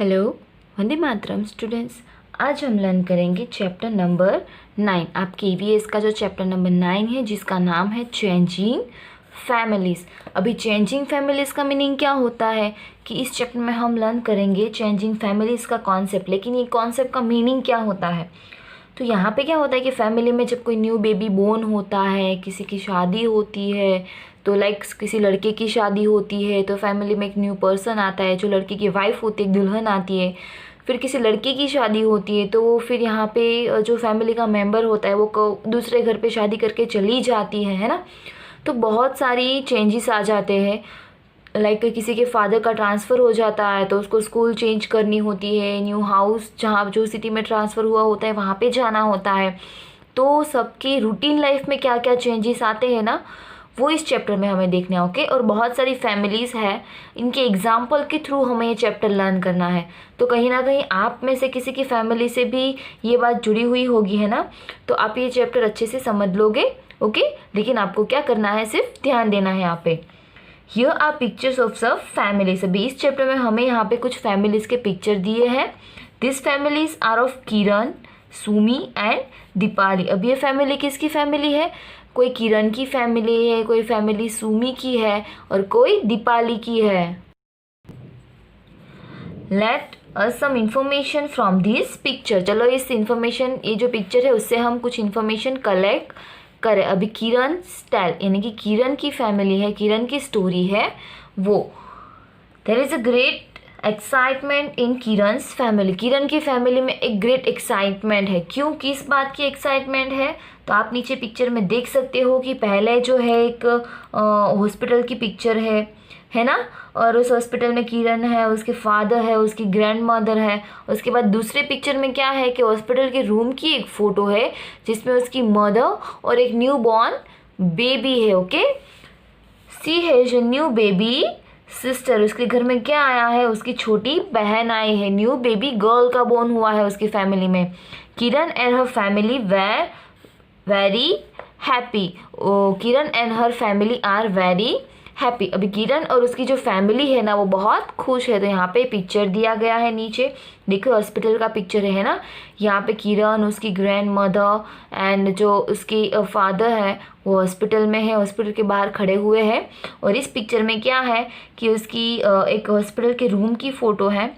Hello, Vande Mataram students. आज हम learn करेंगे चैप्टर नंबर 9। आपके ईवीएस का जो चैप्टर नंबर 9 है जिसका नाम है चेंजिंग फैमिलीज़। अभी चेंजिंग फैमिलीज़ का मीनिंग क्या होता है कि इस चैप्टर में हम लर्न करेंगे चेंजिंग फैमिलीज़ का कॉन्सेप्ट, लेकिन ये कॉन्सेप्ट का मीनिंग क्या होता है। तो यहाँ पे क्या होता है कि फैमिली में जब कोई न्यू बेबी बोर्न होता है, किसी की शादी होती है, तो लाइक किसी लड़के की शादी होती है तो फैमिली में एक न्यू पर्सन आता है, जो लड़की की वाइफ होती है, एक दुल्हन आती है। फिर किसी लड़के की शादी होती है तो फिर यहाँ पे जो फैमिली का मेंबर होता है वो दूसरे घर पे शादी करके चली जाती है ना। तो बहुत सारी चेंजेस आ जाते हैं। लाइक किसी के फादर का ट्रांसफ़र हो जाता है तो उसको स्कूल चेंज करनी होती है, न्यू हाउस जहाँ जो सिटी में ट्रांसफ़र हुआ होता है वहाँ पे जाना होता है। तो सबकी रूटीन लाइफ में क्या क्या चेंजेस आते हैं ना, वो इस चैप्टर में हमें देखना है। ओके, और बहुत सारी फैमिलीज़ है, इनके एग्जाम्पल के थ्रू हमें ये चैप्टर लर्न करना है। तो कहीं ना कहीं आप में से किसी की फैमिली से भी ये बात जुड़ी हुई होगी, है ना। तो आप ये चैप्टर अच्छे से समझ लोगे। ओके, लेकिन आपको क्या करना है, सिर्फ ध्यान देना है यहाँ पे। हियर आर पिक्चर्स ऑफ सब फैमिलीज। अभी इस चैप्टर में हमें यहाँ पे कुछ फैमिलीज के पिक्चर दिए हैं। This families are of Kiran, Sumi and Deepali. अब ये फैमिली किसकी फैमिली है? कोई किरण की फैमिली है, कोई फैमिली सुमी की है और कोई दीपाली की है। Let us some information from this picture. चलो इस इंफॉर्मेशन, ये जो पिक्चर है उससे हम कुछ इंफॉर्मेशन कलेक्ट करें। अभी किरण स्टाइल यानी कि किरण की फैमिली है, किरण की स्टोरी है वो। There is a great excitement in Kiran's family. Kiran की फैमिली में एक ग्रेट एक्साइटमेंट है। क्यों, किस बात की एक्साइटमेंट है? तो आप नीचे पिक्चर में देख सकते हो कि पहले जो है एक हॉस्पिटल की पिक्चर है ना। और उस हॉस्पिटल में किरण है, उसके फादर है, उसकी ग्रैंड मदर है। उसके बाद दूसरे पिक्चर में क्या है कि हॉस्पिटल के रूम की एक फ़ोटो है जिसमें उसकी मदर और एक न्यू बॉर्न बेबी है। Okay, she has a new baby sister. उसके घर में क्या आया है, उसकी छोटी बहन आई है। न्यू बेबी गर्ल का बोर्न हुआ है उसकी फैमिली में। Kiran and her family were very happy. Kiran and her family are very happy. अभी किरण और उसकी जो फैमिली है ना वो बहुत खुश है। तो यहाँ पे पिक्चर दिया गया है नीचे, देखो हॉस्पिटल का पिक्चर है ना। यहाँ पे किरण, उसकी ग्रैंड मदर एंड जो उसकी फादर है वो हॉस्पिटल में है, हॉस्पिटल के बाहर खड़े हुए हैं। और इस पिक्चर में क्या है कि उसकी एक हॉस्पिटल के रूम की फ़ोटो है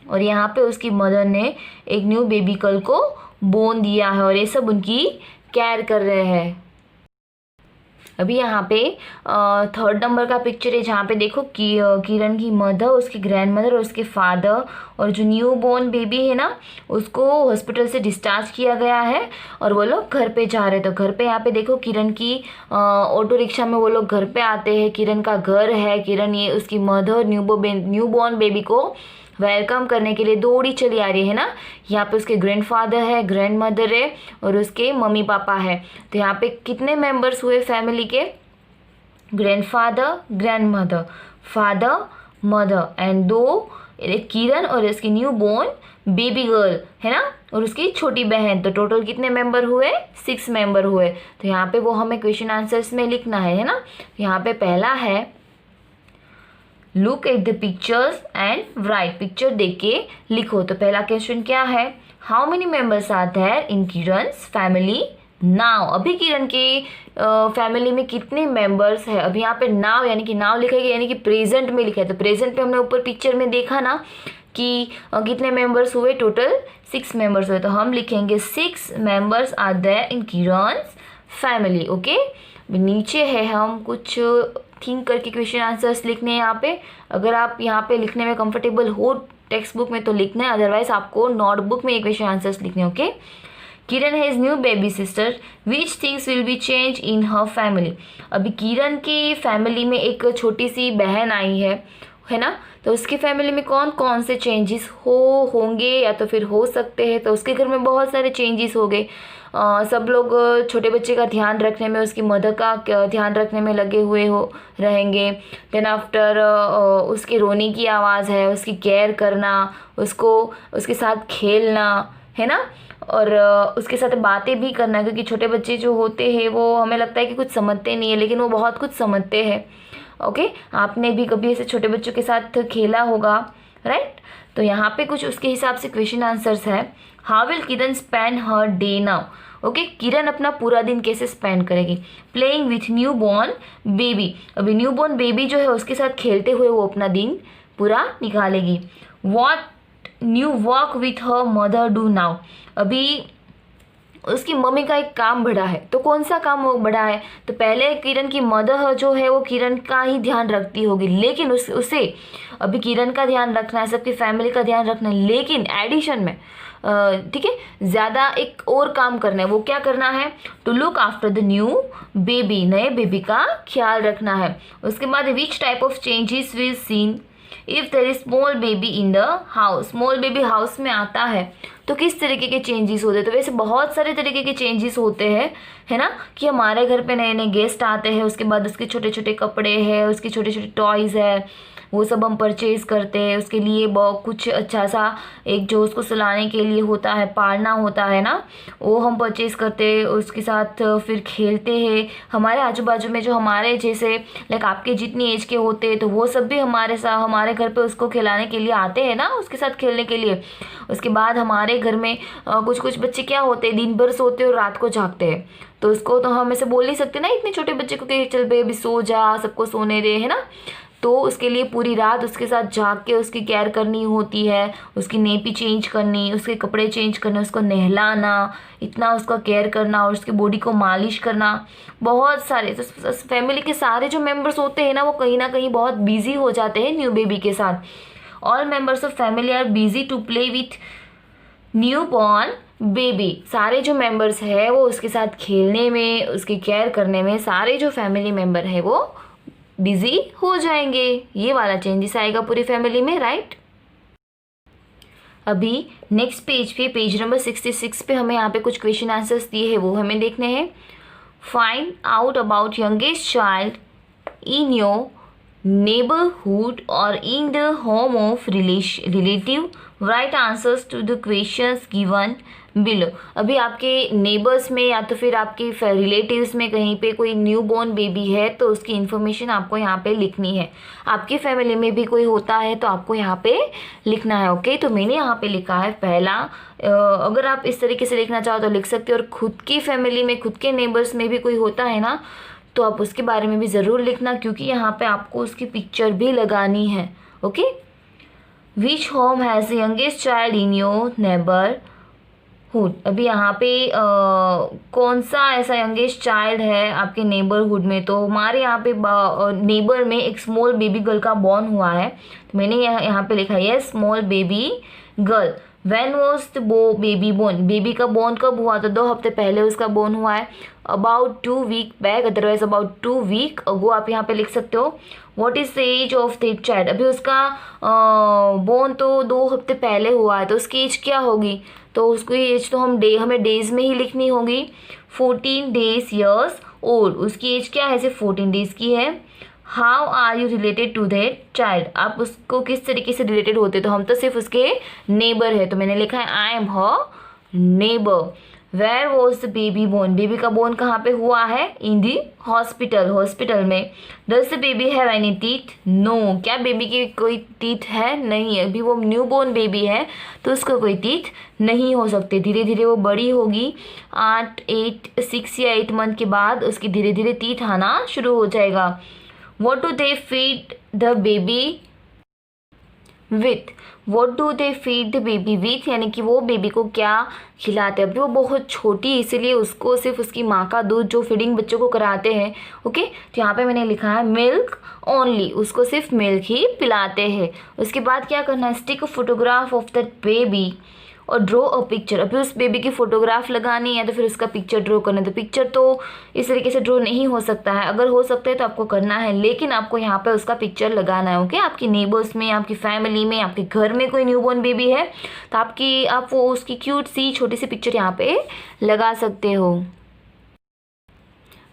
और यहाँ पे उसकी मदर ने एक न्यू बेबी गर्ल को बोन दिया है और ये सब उनकी केयर कर रहे हैं। अभी यहाँ पे 3rd नंबर का पिक्चर है जहाँ पे देखो कि किरण की मदर, उसकी ग्रैंड मदर और उसके फादर और जो न्यू बॉर्न बेबी है ना उसको हॉस्पिटल से डिस्चार्ज किया गया है और वो लोग घर पे जा रहे हैं। तो घर पे यहाँ पे देखो किरण की ऑटो रिक्शा में वो लोग घर पे आते हैं। किरण का घर है, किरण ये उसकी मदर न्यू बॉर्न बेबी को वेलकम करने के लिए दौड़ी चली आ रही है ना। यहाँ पे उसके ग्रैंडफादर है, ग्रैंड मदर है और उसके मम्मी पापा है। तो यहाँ पे कितने मेंबर्स हुए फैमिली के? Grandfather, grand mother, father, mother and एक किरण और उसकी न्यू बोर्न बेबी गर्ल है ना और उसकी छोटी बहन। तो टोटल कितने मेंबर हुए? 6 मेंबर हुए। तो यहाँ पे वो हमें क्वेश्चन आंसर्स में लिखना है ना। यहाँ पे पहला है look at the pictures and write. Picture देख के लिखो। तो पहला क्वेश्चन क्या है? How many members are there in Kiran's family now. अभी किरण के फैमिली में कितने मेंबर्स है? अभी यहाँ पे नाउ यानी कि नाउ लिखा है यानी कि प्रेजेंट में लिखा है। तो प्रेजेंट पे हमने ऊपर पिक्चर में देखा ना कि कितने मेंबर्स हुए, टोटल 6 मेंबर्स हुए। तो हम लिखेंगे 6 members are there in Kiran's family. Okay, नीचे है हम कुछ थिंक करके क्वेश्चन आंसर्स लिखने हैं यहाँ पे। अगर आप यहाँ पे लिखने में कंफर्टेबल हो टेक्स्ट बुक में तो लिखना है, अदरवाइज आपको नोटबुक में ये क्वेश्चन आंसर्स लिखने हैं। Okay, Kiran has new baby sister, which things will be change in her family. अभी किरण की फैमिली में एक छोटी सी बहन आई है ना। तो उसकी फैमिली में कौन कौन से चेंजेस होंगे या तो फिर हो सकते हैं। तो उसके घर में बहुत सारे चेंजेस हो गए। सब लोग छोटे बच्चे का ध्यान रखने में, उसकी मदर का ध्यान रखने में लगे हुए रहेंगे। देन आफ्टर उसके रोने की आवाज़ है, उसकी केयर करना, उसके साथ खेलना है ना और उसके साथ बातें भी करना। क्योंकि छोटे बच्चे जो होते हैं वो हमें लगता है कि कुछ समझते नहीं है, लेकिन वो बहुत कुछ समझते हैं। ओके, आपने भी कभी ऐसे छोटे बच्चों के साथ खेला होगा राइट। तो यहाँ पे कुछ उसके हिसाब से क्वेश्चन आंसर्स है। How will Kiran spend her day now, okay, Kiran अपना पूरा दिन कैसे स्पेंड करेगी। Playing with new born baby, अभी न्यू बॉर्न बेबी जो है उसके साथ खेलते हुए वो अपना दिन पूरा निकालेगी। What new work with her mother do now, अभी उसकी मम्मी का एक काम बढ़ा है, तो कौन सा काम वो बढ़ा है, तो पहले किरण की मदर जो है वो किरण का ही ध्यान रखती होगी, लेकिन उसे अभी किरण का ध्यान रखना है, सबकी फैमिली का ध्यान रखना है, लेकिन एडिशन में ठीक है ज़्यादा एक और काम करना है। वो क्या करना है, to look after the new baby, नए बेबी का ख्याल रखना है। उसके बाद which type of changes will seen if there is small baby in the house, small baby house में आता है तो किस तरीके के चेंजेस होते हैं। तो वैसे बहुत सारे तरीके के चेंजेस होते हैं, है ना, कि हमारे घर पे नए नए गेस्ट आते हैं, उसके बाद उसके छोटे छोटे कपड़े हैं, उसके छोटे छोटे टॉयज़ है, वो सब हम परचेज़ करते हैं। उसके लिए बहुत कुछ अच्छा सा एक जो उसको सुलाने के लिए होता है, पालना होता है ना, वो हम परचेज़ करते हैं, उसके साथ फिर खेलते हैं। हमारे आजू बाजू में जो हमारे जैसे लाइक आपके जितनी एज के होते हैं तो वो सब भी हमारे साथ हमारे घर पे उसको खिलाने के लिए आते हैं ना, उसके साथ खेलने के लिए। उसके बाद हमारे घर में कुछ कुछ बच्चे क्या होते हैं, दिन भर सोते हैं और रात को जागते हैं, तो उसको तो हम ऐसे बोल नहीं सकते ना इतने छोटे बच्चे को कि चल बेबी सो जा, सबको सोने दे, है ना। तो उसके लिए पूरी रात उसके साथ जाग के उसकी केयर करनी होती है, उसकी नेपी चेंज करनी, उसके कपड़े चेंज करने, उसको नहलाना, इतना उसका केयर करना और उसकी बॉडी को मालिश करना। बहुत सारे तो फैमिली के सारे जो मेंबर्स होते हैं ना वो कहीं ना कहीं बहुत बिजी हो जाते हैं न्यू बेबी के साथ। All members of family are busy to play with new born baby, सारे जो मेंबर्स है वो उसके साथ खेलने में, उसकी केयर करने में सारे जो फैमिली मेंबर है वो बिजी हो जाएंगे। ये वाला चेंजेस आएगा पूरी फैमिली में, राइट। अभी नेक्स्ट पेज पे पेज नंबर 66 पे हमें यहाँ पे कुछ क्वेश्चन आंसर्स दिए हैं, वो हमें देखने हैं। Find out about youngest child in your neighborhood or in the home of relative, write answers to the questions given below। अभी आपके नेबर्स में या तो फिर आपके रिलेटिव्स में कहीं पे कोई न्यू बॉर्न बेबी है तो उसकी इन्फॉर्मेशन आपको यहाँ पे लिखनी है। आपकी फैमिली में भी कोई होता है तो आपको यहाँ पे लिखना है, ओके। तो मैंने यहाँ पे लिखा है पहला, अगर आप इस तरीके से लिखना चाहो तो लिख सकते हो, और खुद की फैमिली में खुद के नेबर्स में भी कोई होता है ना तो आप उसके बारे में भी ज़रूर लिखना, क्योंकि यहाँ पे आपको उसकी पिक्चर भी लगानी है, okay. Which home has the youngest child in your neighbourhood, अभी यहाँ पे कौन सा ऐसा यंगेस्ट चाइल्ड है आपके नेबरहुड में। तो हमारे यहाँ पे नेबर में एक स्मॉल बेबी गर्ल का बॉर्न हुआ है, तो मैंने यहाँ पे लिखा है small baby girl. When was the baby born, baby का बॉर्न कब हुआ, तो 2 हफ्ते पहले उसका बॉर्न हुआ है। About 2 week back, otherwise about 2 week ago आप यहाँ पे लिख सकते हो। What is the age of the child, अभी उसका बॉर्न तो 2 हफ्ते पहले हुआ है तो उसकी एज क्या होगी, तो उसकी एज तो हमें डेज में ही लिखनी होगी। 14 days years old, उसकी एज क्या है, सिर्फ 14 डेज की है। How are you related to that child, आप उसको किस तरीके से रिलेटेड होते, तो हम तो सिर्फ उसके नेबर है, तो मैंने लिखा है I am her neighbour. Where was the baby born, baby का बोर्न कहाँ पे हुआ है, इन दी हॉस्पिटल, हॉस्पिटल में। Does the baby have any teeth, no, क्या बेबी की कोई टीथ है, नहीं है, अभी वो न्यू बोर्न बेबी है तो उसको कोई टीथ नहीं हो सकते। धीरे धीरे वो बड़ी होगी, 6 या 8 मंथ के बाद उसकी धीरे धीरे टीथ आना शुरू हो जाएगा। What do they feed the baby with, what do they feed the baby with, यानी कि वो बेबी को क्या खिलाते हैं। अभी वो बहुत छोटी है इसीलिए उसको सिर्फ उसकी माँ का दूध जो फीडिंग बच्चों को कराते हैं, ओके। तो यहाँ पे मैंने लिखा है मिल्क ओनली, उसको सिर्फ मिल्क ही पिलाते हैं। उसके बाद क्या करना है, stick a photograph of that baby और ड्रॉ अ पिक्चर, अभी उस बेबी की फ़ोटोग्राफ लगानी है तो फिर उसका पिक्चर ड्रॉ करना है। तो पिक्चर तो इस तरीके से ड्रॉ नहीं हो सकता है, अगर हो सकता है तो आपको करना है, लेकिन आपको यहाँ पे उसका पिक्चर लगाना है, ओके। आपकी नेबर्स में, आपकी फैमिली में, आपके घर में कोई न्यूबॉर्न बेबी है तो आप वो उसकी क्यूट सी छोटी सी पिक्चर यहाँ पे लगा सकते हो।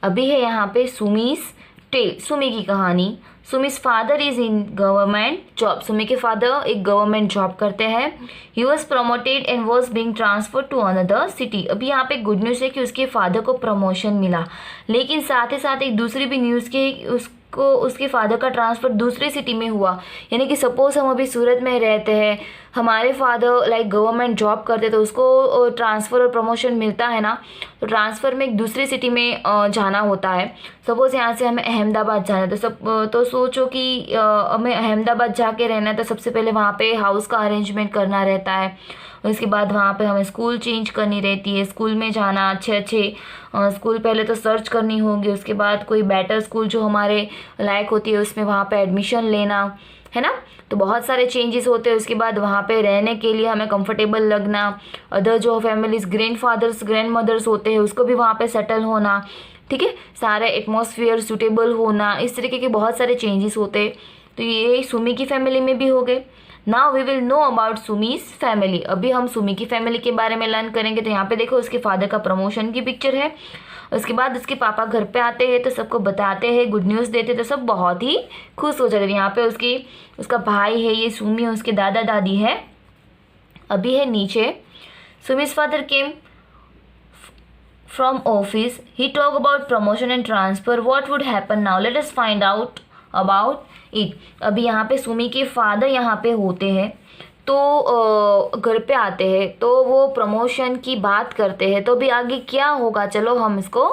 अभी है यहाँ पे सुमीस टेल, सुमी की कहानी। Sumi's father is in government job, Sumi के फादर एक गवर्नमेंट जॉब करते हैं। He was promoted and was being transfer to another city, अभी यहाँ पे गुड न्यूज़ है कि उसके फादर को प्रमोशन मिला, लेकिन साथ ही साथ एक दूसरी भी न्यूज़ की को उसके फादर का ट्रांसफ़र दूसरे सिटी में हुआ, यानी कि सपोज़ हम अभी सूरत में रहते हैं, हमारे फादर लाइक गवर्नमेंट जॉब करते तो उसको ट्रांसफ़र और प्रमोशन मिलता है ना, तो ट्रांसफ़र में एक दूसरी सिटी में जाना होता है। सपोज़ यहाँ से हमें अहमदाबाद जाना है, तो सोचो कि हमें अहमदाबाद जाके रहना है, तो सबसे पहले वहाँ पे हाउस का अरेंजमेंट करना रहता है। उसके बाद वहाँ पे हमें स्कूल चेंज करनी रहती है, स्कूल में जाना, अच्छे स्कूल पहले तो सर्च करनी होगी, उसके बाद कोई बेटर स्कूल जो हमारे लायक होती है उसमें वहाँ पे एडमिशन लेना, है ना। तो बहुत सारे चेंजेस होते हैं। उसके बाद वहाँ पे रहने के लिए हमें कंफर्टेबल लगना, अदर जो families grandfathers grandmothers होते हैं उसको भी वहाँ पे सेटल होना, ठीक है, सारे एटमॉस्फेयर सूटेबल होना, इस तरीके के बहुत सारे चेंजेस होते हैं। तो ये सुमी की फैमिली में भी हो गए। Now we will know about Sumi's family. अभी हम सुमी की फैमिली के बारे में लर्न करेंगे। तो यहाँ पे देखो उसके फादर का प्रमोशन की पिक्चर है। उसके बाद उसके पापा घर पे आते हैं तो सबको बताते हैं, गुड न्यूज़ देते, तो सब बहुत ही खुश हो जाते हैं। यहाँ पे उसका भाई है, ये सुमी उसके दादा दादी है। अभी है नीचे, Sumi's father came from office, he talk about promotion and transfer, what would happen now, let us find out about it। अभी यहाँ पे सुमी के फादर यहाँ पे होते हैं, तो घर पे आते हैं, तो वो प्रमोशन की बात करते हैं। तो अभी आगे क्या होगा, चलो हम इसको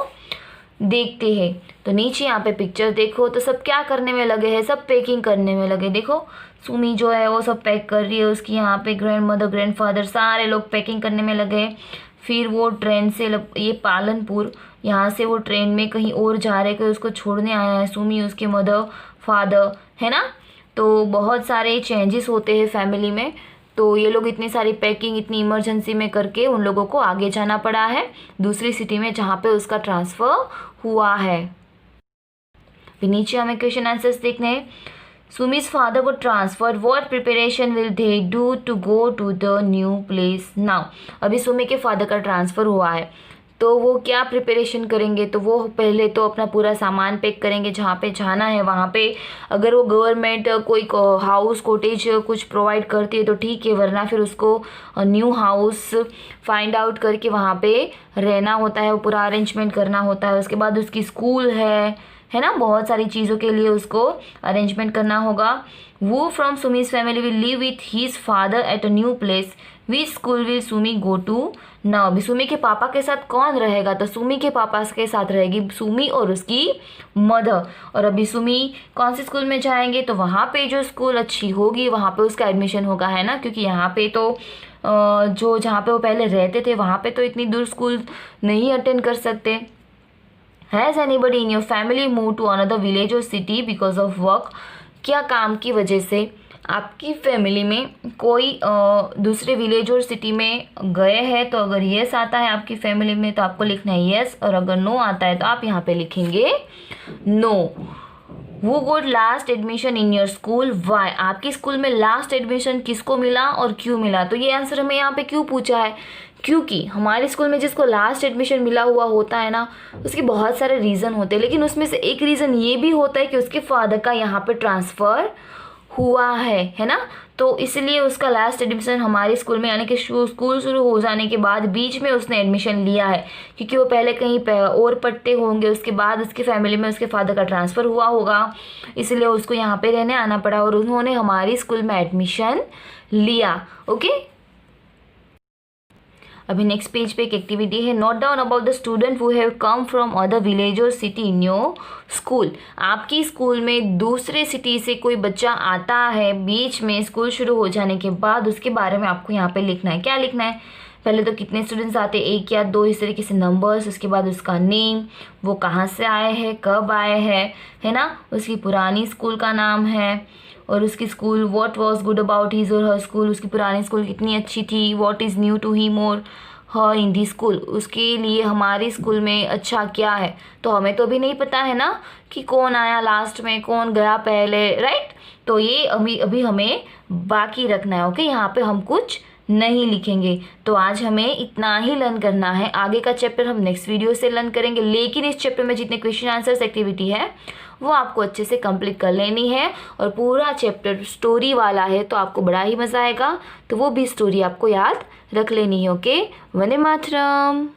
देखते हैं। तो नीचे यहाँ पे पिक्चर देखो, तो सब क्या करने में लगे हैं, सब पैकिंग करने में लगे। देखो सुमी जो है वो सब पैक कर रही है, उसकी यहाँ पे ग्रैंड मदर ग्रैंड फादर सारे लोग पैकिंग करने में लगे। फिर वो ट्रेन से ये पालनपुर, यहाँ से वो ट्रेन में कहीं और जा रहे, कोई उसको छोड़ने आया है, सुमी उसके मदर फादर, है ना। तो बहुत सारे चेंजेस होते हैं फैमिली में। तो ये लोग इतनी सारी पैकिंग इतनी इमरजेंसी में करके उन लोगों को आगे जाना पड़ा है दूसरी सिटी में जहाँ पे उसका ट्रांसफ़र हुआ है। फिर नीचे हमें क्वेश्चन आंसर्स देखने हैं। सुमीज फादर को transfer, what preparation will they do to go to the new place now. अभी सुमी के फादर का ट्रांसफ़र हुआ है, तो वो क्या प्रिपरेशन करेंगे, तो वो पहले तो अपना पूरा सामान पैक करेंगे जहाँ पे जाना है वहाँ पे। अगर वो गवर्नमेंट कोई हाउस कॉटेज कुछ प्रोवाइड करती है तो ठीक है, वरना फिर उसको न्यू हाउस फाइंड आउट करके वहाँ पे रहना होता है, वो पूरा अरेंजमेंट करना होता है। उसके बाद उसकी स्कूल है ना, बहुत सारी चीज़ों के लिए उसको अरेंजमेंट करना होगा। Who from Sumi's family will live with his father at a new place, which school will Sumi go to now. अभी सुमी के पापा के साथ कौन रहेगा, तो सुमी के पापा के साथ रहेगी सुमी और उसकी मदर। और अभी सुमी कौन से स्कूल में जाएंगे, तो वहाँ पे जो स्कूल अच्छी होगी वहाँ पे उसका एडमिशन होगा, है ना, क्योंकि यहाँ पे तो जो जहाँ पे वो पहले रहते थे वहाँ पे तो इतनी दूर स्कूल नहीं अटेंड कर सकते। Has anybody in your family move to another village और सिटी बिकॉज ऑफ वर्क। क्या काम की वजह से आपकी फैमिली में कोई दूसरे विलेज और सिटी में गए हैं, तो अगर येस आता है आपकी फैमिली में तो आपको लिखना है येस, और अगर नो आता है तो आप यहाँ पे लिखेंगे no. Who got last admission in your school, why. आपकी स्कूल में लास्ट एडमिशन किसको मिला और क्यों मिला, तो ये आंसर हमें यहाँ पे क्यों पूछा है, क्योंकि हमारे स्कूल में जिसको लास्ट एडमिशन मिला हुआ होता है ना, उसके बहुत सारे रीज़न होते हैं, लेकिन उसमें से एक रीज़न ये भी होता है कि उसके फादर का यहाँ पे ट्रांसफ़र हुआ है ना। तो इसलिए उसका लास्ट एडमिशन हमारे स्कूल में, यानी कि स्कूल शुरू हो जाने के बाद बीच में उसने एडमिशन लिया है, क्योंकि वो पहले कहीं और पढ़ते होंगे, उसके बाद उसकी फैमिली में उसके फादर का ट्रांसफ़र हुआ होगा, इसलिए उसको यहाँ पे रहने आना पड़ा और उन्होंने हमारी स्कूल में एडमिशन लिया। ओके, अभी नेक्स्ट पेज पे एक एक्टिविटी है, note down about the student who have come from other village और सिटी इन योर स्कूल। आपकी स्कूल में दूसरे सिटी से कोई बच्चा आता है बीच में स्कूल शुरू हो जाने के बाद, उसके बारे में आपको यहाँ पे लिखना है। क्या लिखना है, पहले तो कितने स्टूडेंट्स आते हैं, 1 या 2, इस तरीके से नंबर्स। उसके बाद उसका नेम, वो कहाँ से आए हैं, कब आए हैं, है ना, उसकी पुरानी स्कूल का नाम है, और उसकी school what was good about his और हर स्कूल, उसकी पुरानी स्कूल कितनी अच्छी थी, what is new to him और हर इन दी स्कूल, उसके लिए हमारी स्कूल में अच्छा क्या है। तो हमें तो अभी नहीं पता है ना कि कौन आया लास्ट में, कौन गया पहले, राइट। तो ये अभी हमें बाकी रखना है। ओके, यहाँ पे हम कुछ नहीं लिखेंगे। तो आज हमें इतना ही लर्न करना है, आगे का चैप्टर हम नेक्स्ट वीडियो से लर्न करेंगे। लेकिन इस चैप्टर में जितने क्वेश्चन आंसर्स एक्टिविटी है वो आपको अच्छे से कंप्लीट कर लेनी है, और पूरा चैप्टर स्टोरी वाला है तो आपको बड़ा ही मज़ा आएगा, तो वो भी स्टोरी आपको याद रख लेनी है। ओके, वंदे मातरम।